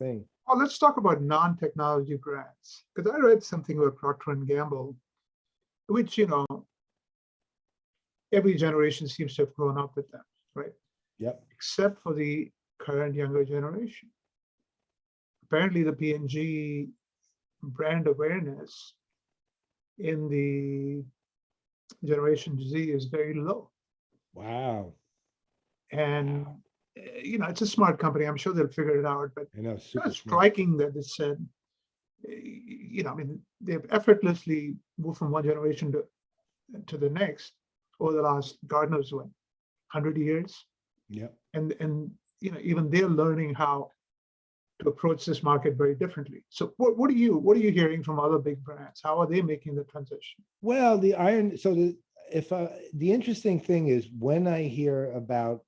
thing. Well, let's talk about non-technology brands, because I read something about Procter and Gamble, which, every generation seems to have grown up with them, right? Yep. Except for the current younger generation. Apparently, the P&G brand awareness in the Generation Z is very low. Wow. And, Wow. it's a smart company. I'm sure they'll figure it out, but I know, kind super of smart. striking that it said, I mean, they've effortlessly moved from one generation to the next over the last, God knows what, 100 years. Yep. And even they're learning how to approach this market very differently. So what are you hearing from other big brands? How are they making the transition? Well, the interesting thing is when I hear about,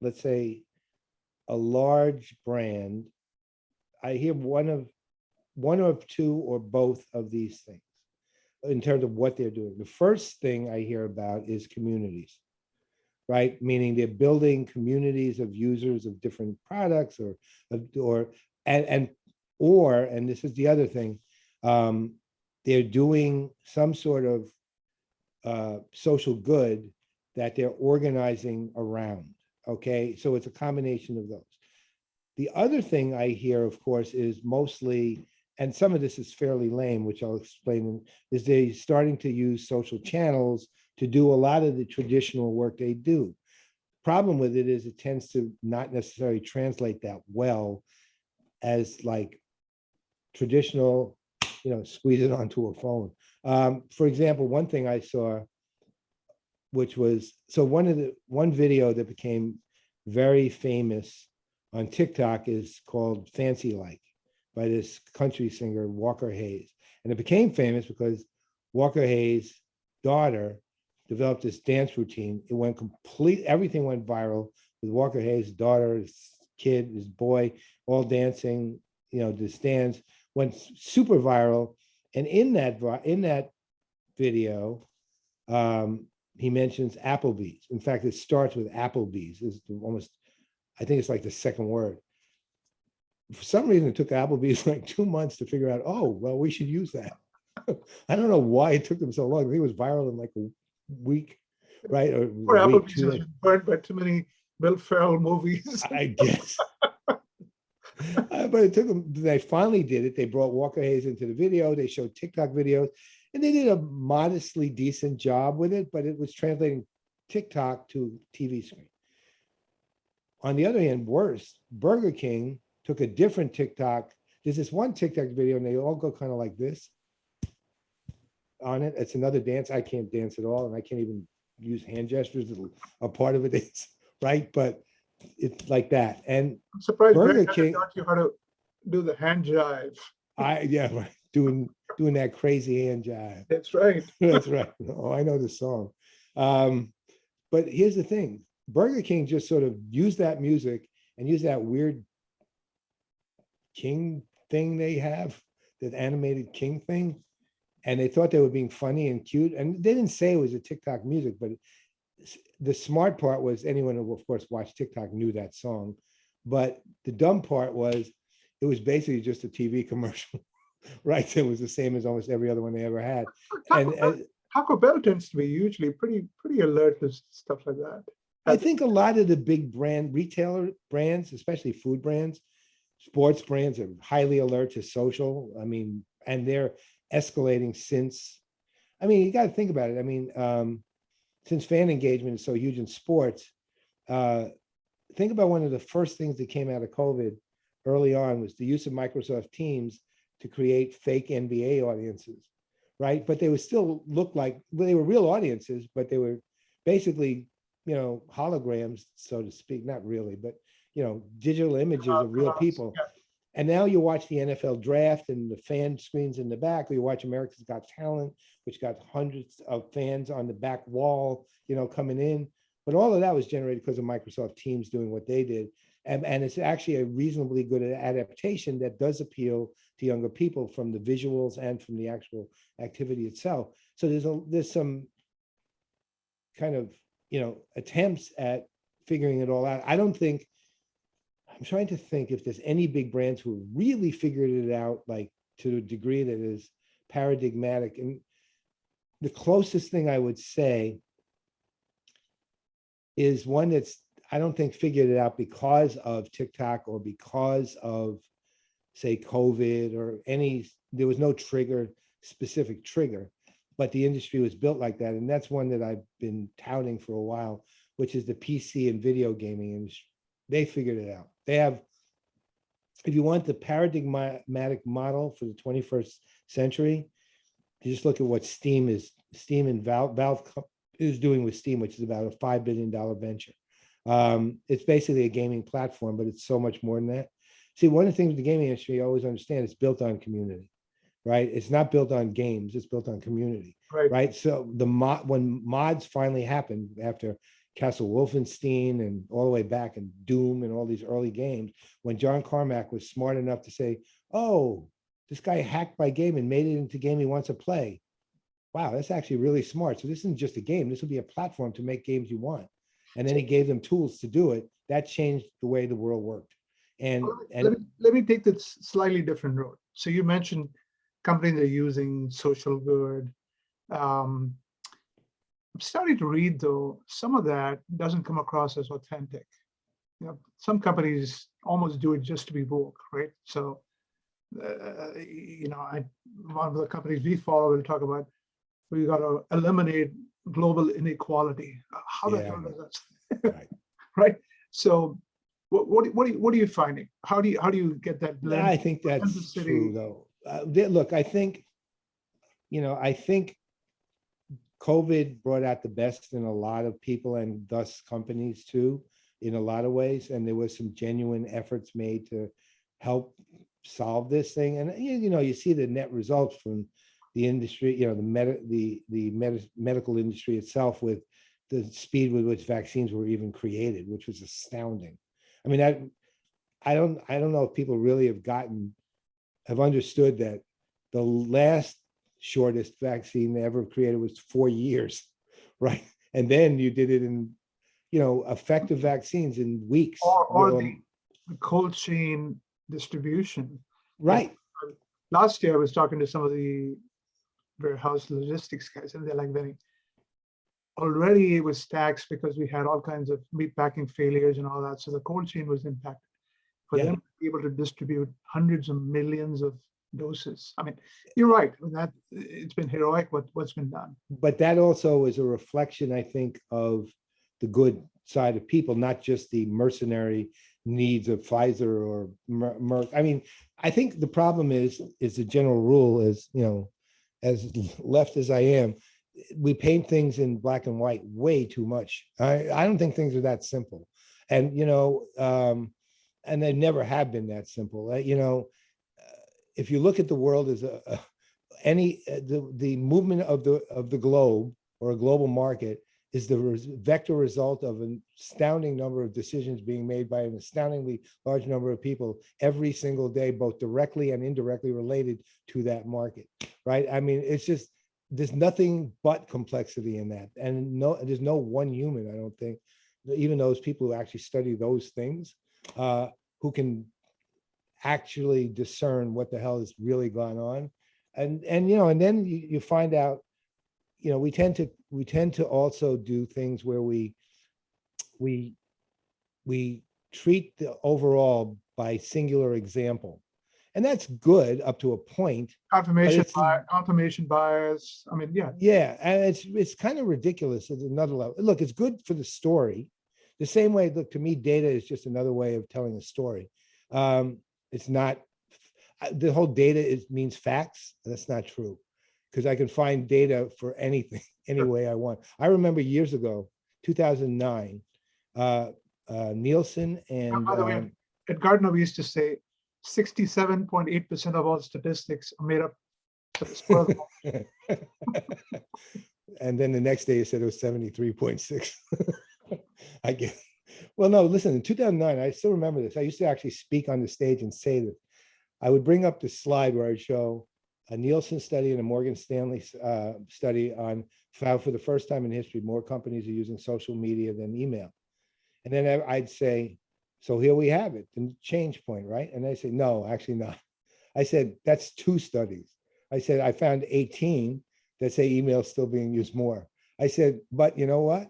let's say, a large brand, I hear one of two or both of these things in terms of what they're doing. The first thing I hear about is communities, right? Meaning they're building communities of users of different products and this is the other thing, they're doing some sort of social good that they're organizing around. Okay, so it's a combination of those. The other thing I hear, of course, is mostly, and some of this is fairly lame, which I'll explain, is they starting to use social channels to do a lot of the traditional work they do. Problem with it is it tends to not necessarily translate that well as like traditional, squeeze it onto a phone. For example, one thing I saw, which was, so one video that became very famous on TikTok is called Fancy Like by this country singer, Walker Hayes. And it became famous because Walker Hayes' daughter developed this dance routine. It went everything went viral with Walker Hayes' daughter, his kid, his boy, all dancing, this dance went super viral. And in that video, he mentions Applebee's. In fact, it starts with Applebee's. Is almost, I think it's like the second word. For some reason, it took Applebee's like 2 months to figure out, oh, well, we should use that. I don't know why it took them so long. I think it was viral in like a week, right? Or Or a week, Applebee's 2 has days. been burnt by too many Will Ferrell movies. I guess. But it took them, they finally did it. They brought Walker Hayes into the video. They showed TikTok videos, and they did a modestly decent job with it, but it was translating TikTok to TV screen. On the other hand, worse, Burger King took a different TikTok. There's this one TikTok video, and they all go kind of like this on it. It's another dance. I can't dance at all, and I can't even use hand gestures. A part of it is, right? But it's like that. And I'm surprised Greg Burger hasn't King, taught you how to do the hand jive. right, doing that crazy hand jive. That's right. That's right. Oh, I know the song. But here's the thing: Burger King just sort of used that music and used that weird king thing they have, that animated king thing, and they thought they were being funny and cute. And they didn't say it was a TikTok music, but the smart part was anyone who, of course, watched TikTok knew that song. But the dumb part was it was basically just a TV commercial, right? It was the same as almost every other one they ever had. Taco Bell tends to be usually pretty alert to stuff like that. I think a lot of the big retailer brands, especially food brands, sports brands, are highly alert to social. I mean, and they're escalating since. I mean, you got to think about it. I mean, since fan engagement is so huge in sports, think about one of the first things that came out of COVID early on was the use of Microsoft Teams to create fake NBA audiences, right? But they would still look like, well, they were real audiences, but they were basically, holograms, so to speak. Not really, but digital images of real people. Yeah. And now you watch the NFL draft and the fan screens in the back, or you watch America's Got Talent, which got hundreds of fans on the back wall, coming in. But all of that was generated because of Microsoft Teams doing what they did. And it's actually a reasonably good adaptation that does appeal to younger people from the visuals and from the actual activity itself. So there's some kind of, attempts at figuring it all out. I don't think, I'm trying to think if there's any big brands who really figured it out, like to a degree that is paradigmatic. And the closest thing I would say is one that's, I don't think figured it out because of TikTok or because of, say, COVID or any, there was no trigger, specific trigger, but the industry was built like that. And that's one that I've been touting for a while, which is the PC and video gaming industry. They figured it out. They have, if you want the paradigmatic model for the 21st century, you just look at what Steam and Valve is doing with Steam, which is about a $5 billion venture. It's basically a gaming platform, but it's so much more than that. See, one of the things with the gaming industry, I always understand, it's built on community, right? It's not built on games, it's built on community, Right. right? So when mods finally happened after Castle Wolfenstein and all the way back and Doom and all these early games, when John Carmack was smart enough to say, oh, this guy hacked my game and made it into a game he wants to play. Wow, that's actually really smart. So this isn't just a game. This will be a platform to make games you want. And then he gave them tools to do it. That changed the way the world worked. And Let me take this slightly different road. So you mentioned companies are using social good. I'm starting to read, though, some of that doesn't come across as authentic. You know, some companies almost do it just to be woke, right? So, one of the companies we follow will talk about, we got to eliminate global inequality. How the hell does that? right. Right? So, what are you finding? How do you get that blend? I think that's true, though. Look, I think, I think COVID brought out the best in a lot of people and thus companies too, in a lot of ways. And there was some genuine efforts made to help solve this thing. And you see the net results from the industry, the medical industry itself, with the speed with which vaccines were even created, which was astounding. I mean, I don't know if people really have understood that the last shortest vaccine ever created was 4 years, right? And then you did it in, effective vaccines in weeks. Or the cold chain distribution. Right. Last year, I was talking to some of the warehouse logistics guys, and they're like, already it was taxed because we had all kinds of meat packing failures and all that. So the cold chain was impacted. For them to be able to distribute hundreds of millions of doses. I mean, you're right. That it's been heroic what's been done. But that also is a reflection, I think, of the good side of people, not just the mercenary needs of Pfizer or Merck. I mean, I think the problem is the general rule is, as left as I am, we paint things in black and white way too much. I don't think things are that simple. And, and they never have been that simple. If you look at the world as the movement of the globe or a global market is the vector result of an astounding number of decisions being made by an astoundingly large number of people every single day, both directly and indirectly related to that market, right? I mean, it's just, there's nothing but complexity in that. And there's no one human, I don't think, even those people who actually study those things, who can actually discern what the hell has really gone on. And then you find out, we tend to also do things where we treat the overall by singular example. And that's good up to a point. Confirmation bias. I mean, yeah. Yeah. And it's kind of ridiculous at another level. Look, it's good for the story. The same way, look, to me, data is just another way of telling a story. It's not, the whole data means facts. That's not true, because I can find data for anything, any way I want. I remember years ago, 2009, Nielsen and by the way, at Gartner, we used to say 67.8% of all statistics are made up. And then the next day it said it was 73.6. I guess. Well, no, listen, in 2009, I still remember this. I used to actually speak on the stage and say that I would bring up this slide where I'd show a Nielsen study and a Morgan Stanley study on how, for the first time in history, more companies are using social media than email. And then I'd say So here we have it, the change point, right? And they say, no, actually not. I said, that's 2 studies. I said, I found 18 that say email is still being used more. I said, but you know what?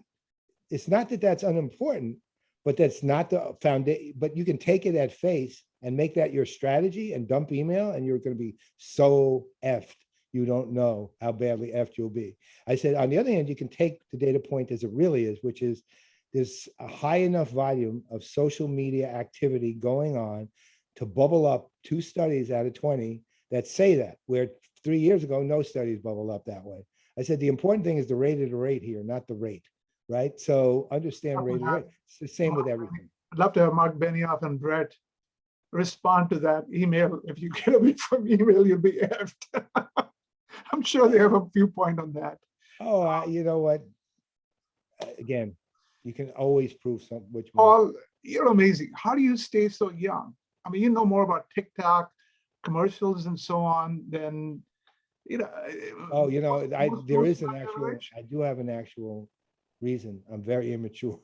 It's not that that's unimportant, but that's not the foundation. But you can take it at face and make that your strategy and dump email, and you're going to be so effed. You don't know how badly effed you'll be. I said, on the other hand, you can take the data point as it really is, which is there's a high enough volume of social media activity going on to bubble up 2 studies out of 20 that say that, where 3 years ago, no studies bubbled up that way. I said, the important thing is the rate of the rate here, not the rate, right? So understand rate of the rate. It's the same with everything. I'd love to have Mark Benioff and Brett respond to that email. If you get away from email, you'll be effed. I'm sure they have a viewpoint on that. Oh, you know what? Again, you can always prove something. Which Paul, you're amazing. How do you stay so young? I mean, you know more about TikTok, commercials, and so on than you know. oh, you know, most- there most is an of my actual. generation. I do have an actual reason. I'm very immature.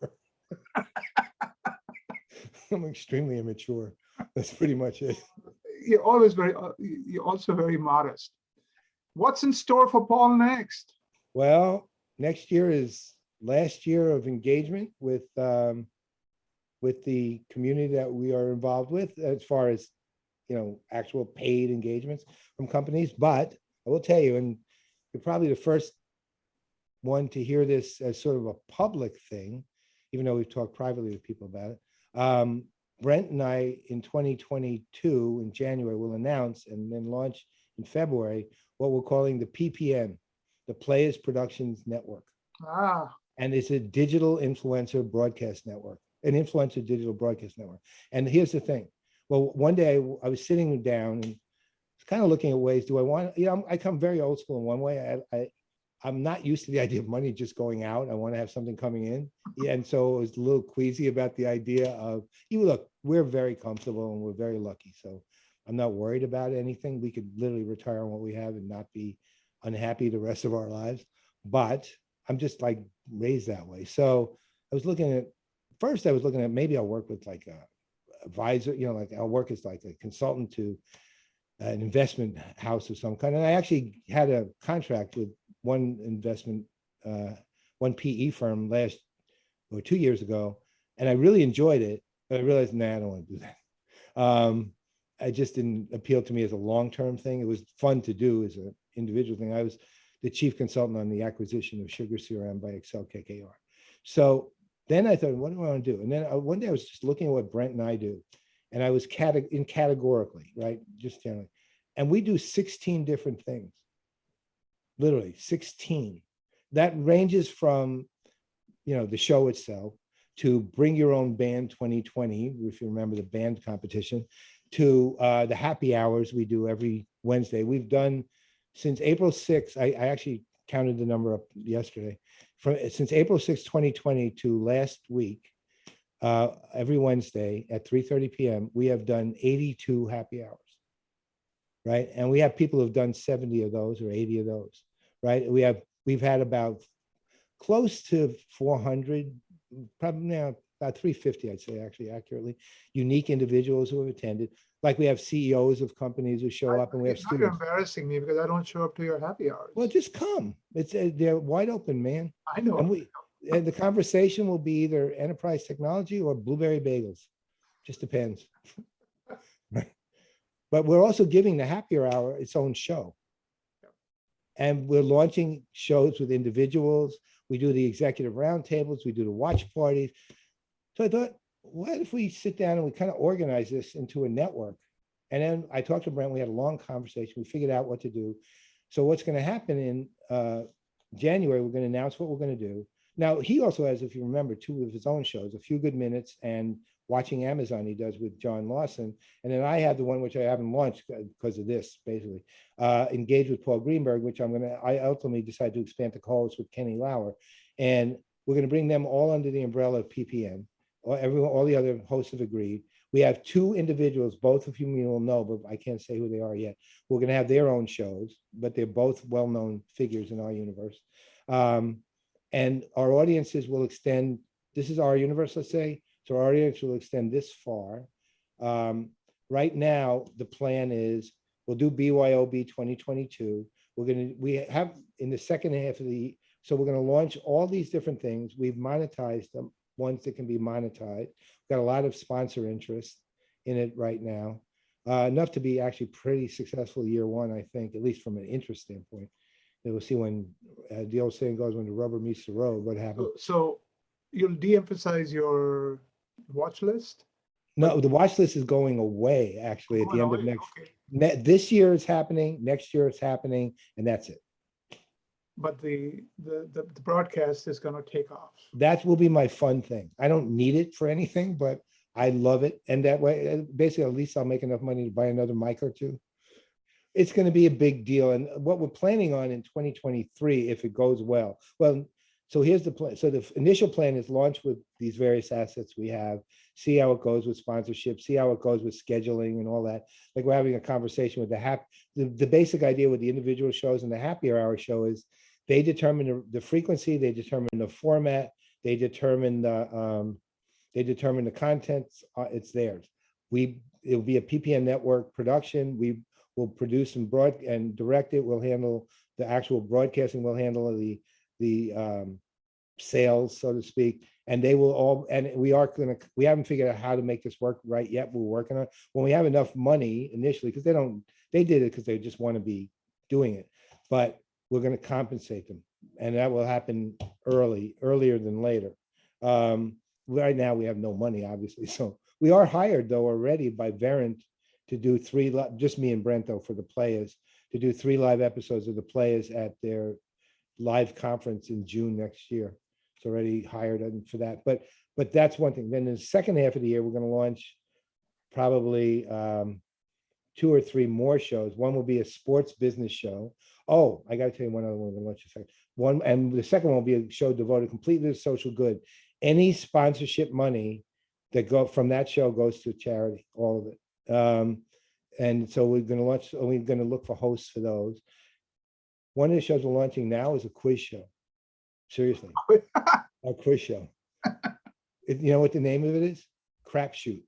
I'm extremely immature. That's pretty much it. You're always very. You're also very modest. What's in store for Paul next? Well, next year is last year of engagement with the community that we are involved with, as far as actual paid engagements from companies. But I will tell you, and you're probably the first one to hear this as sort of a public thing, even though we've talked privately with people about it. Brent and I in 2022 in January will announce and then launch in February what we're calling the PPN, the Players Productions Network. Ah, And it's a digital influencer broadcast network, an influencer digital broadcast network. And here's the thing. Well, one day I was sitting down and kind of looking at ways, do I want, I come very old school in one way. I'm not used to the idea of money just going out. I want to have something coming in. Yeah, and so I was a little queasy about the idea of, look, we're very comfortable and we're very lucky. So I'm not worried about anything. We could literally retire on what we have and not be unhappy the rest of our lives. But I'm just like raised that way. So I was looking at, first I was looking at maybe I'll work with like a advisor, like I'll work as like a consultant to an investment house of some kind. And I actually had a contract with one PE firm 2 years ago, and I really enjoyed it, but I realized, nah, I don't want to do that. It just didn't appeal to me as a long-term thing. It was fun to do as an individual thing. I was the chief consultant on the acquisition of Sugar CRM by Excel KKR. So then I thought, what do I want to do? And then one day I was just looking at what Brent and I do, and I was categorically, right, just generally, and we do 16 different things, literally 16. That ranges from, the show itself to Bring Your Own Band 2020, if you remember the band competition, to the happy hours we do every Wednesday. We've done since April 6th, I actually counted the number up yesterday, since April 6th, 2020 to last week, every Wednesday at 3:30 p.m., we have done 82 happy hours, right? And we have people who've done 70 of those or 80 of those, right? We've had about close to 400, probably now about 350, I'd say, actually accurately, unique individuals who have attended. Like we have CEOs of companies who show up, and we have now you're students. embarrassing me because I don't show up to your happy hours. Well, just come. They're wide open, man. I know. And the conversation will be either enterprise technology or blueberry bagels. Just depends. But we're also giving the Happier Hour its own show. And we're launching shows with individuals. We do the executive roundtables. We do the watch parties. So I thought, what if we sit down and we kind of organize this into a network? And then I talked to Brent. We had a long conversation. We figured out what to do. So what's going to happen in January, we're going to announce what we're going to do. Now, he also has, if you remember, 2 of his own shows, A Few Good Minutes and Watching Amazon, he does with John Lawson. And then I have the one which I haven't launched because of this, basically, Engage with Paul Greenberg, which I ultimately decided to expand to co-host with Kenny Lauer. And we're going to bring them all under the umbrella of PPN. All the other hosts have agreed. We have 2 individuals, both of whom you will know, but I can't say who they are yet. We're going to have their own shows, but they're both well-known figures in our universe. And our audiences will extend, this is our universe, let's say, So our audience will extend this far. Right now, the plan is we'll do BYOB 2022. We have in the second half of the, so we're going to launch all these different things. We've monetized them, ones that can be monetized. Got a lot of sponsor interest in it right now. Enough to be actually pretty successful year one, I think, at least from an interest standpoint. We'll see when the old saying goes, when the rubber meets the road, what happens. So you'll de-emphasize your watch list? No, the watch list is going away actually at the end of Okay. this year it's happening, next year it's happening, and that's it. But the broadcast is going to take off. That will be my fun thing. I don't need it for anything, but I love it. And that way, basically, at least I'll make enough money to buy another mic or two. It's going to be a big deal. And what we're planning on in 2023, if it goes well, so here's the plan. So the initial plan is launch with these various assets we have, see how it goes with sponsorship, see how it goes with scheduling and all that. Like we're having a conversation with the basic idea with the individual shows and the happy hour show is they determine the frequency, they determine the format, they determine the content. It's theirs. It'll be a PPN network production. We will produce and direct it. We'll handle the actual broadcasting. We'll handle the sales, so to speak, and they will all, and we haven't figured out how to make this work right yet. We're working on it. When we have enough money initially, because they did it because they just want to be doing it, but we're going to compensate them, and that will happen earlier than later. Right now we have no money, obviously, so we are hired though already by Verint to do just me and Brent though, for the Players, to do 3 live episodes of the Players at their live conference in June next year. It's already hired for that, but that's one thing. Then in the second half of the year, we're going to launch probably 2 or 3 more shows. One will be a sports business show. Oh, I got to tell you one other one. Let's just say one, and the second one will be a show devoted completely to social good. Any sponsorship money that go from that show goes to charity, all of it. And so we're going to launch. We're going to look for hosts for those. One of the shows we're launching now is a quiz show. Seriously, a quiz show. You know what the name of it is? Crapshoot.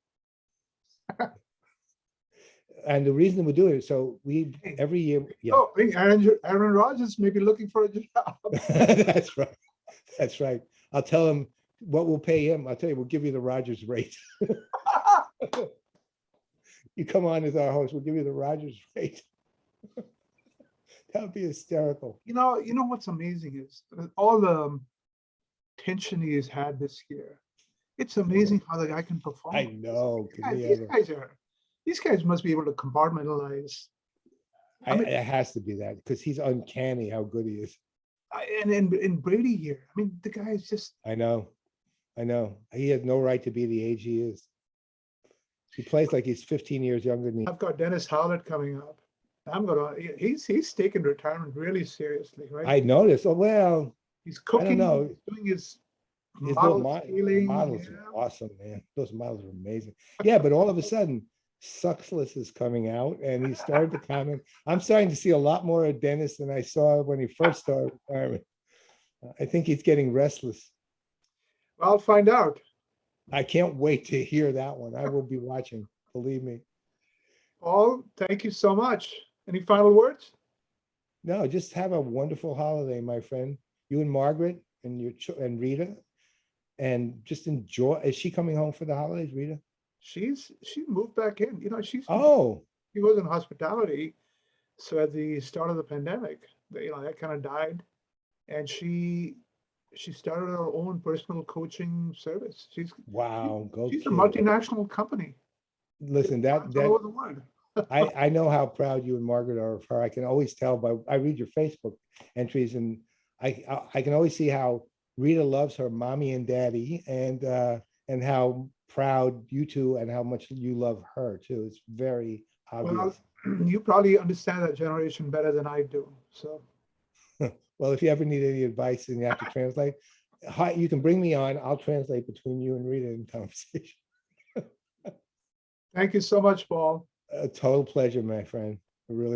And the reason we're doing it, so we every year. Yeah. Oh, Aaron Rodgers may be looking for a job. That's right. That's right. I'll tell him what we'll pay him. I'll tell you, we'll give you the Rodgers rate. You come on as our host, we'll give you the Rodgers rate. That would be hysterical. You know what's amazing is all the tension he has had this year. It's amazing how the guy can perform. I know. These guys must be able to compartmentalize. It has to be that because he's uncanny how good he is. And in Brady year, I mean, the guy is just. I know. He has no right to be the age he is. He plays like he's 15 years younger than me. I've got Dennis Howlett coming up. He's taken retirement really seriously, right? I noticed. Oh, well. He's cooking. I don't know. He's doing his models are awesome, man. Those models are amazing. Yeah, but all of a sudden, Suckless is coming out, and he started to comment. I'm starting to see a lot more of Dennis than I saw when he first started retirement. I think he's getting restless. Well, I'll find out. I can't wait to hear that one. I will be watching, believe me. Paul, thank you so much. Any final words? No, just have a wonderful holiday, my friend. You and Margaret and and Rita, and just enjoy. Is she coming home for the holidays, Rita? She moved back in. She was in hospitality. So at the start of the pandemic, that kind of died, and she started her own personal coaching service. She's a multinational company. Listen, I know how proud you and Margaret are of her. I can always tell I read your Facebook entries, and I can always see how Rita loves her mommy and daddy, and how proud you two and how much you love her too. It's very obvious. Well, you probably understand that generation better than I do. So, well, if you ever need any advice and you have to translate, you can bring me on. I'll translate between you and Rita in conversation. Thank you so much, Paul. A total pleasure, my friend. I really.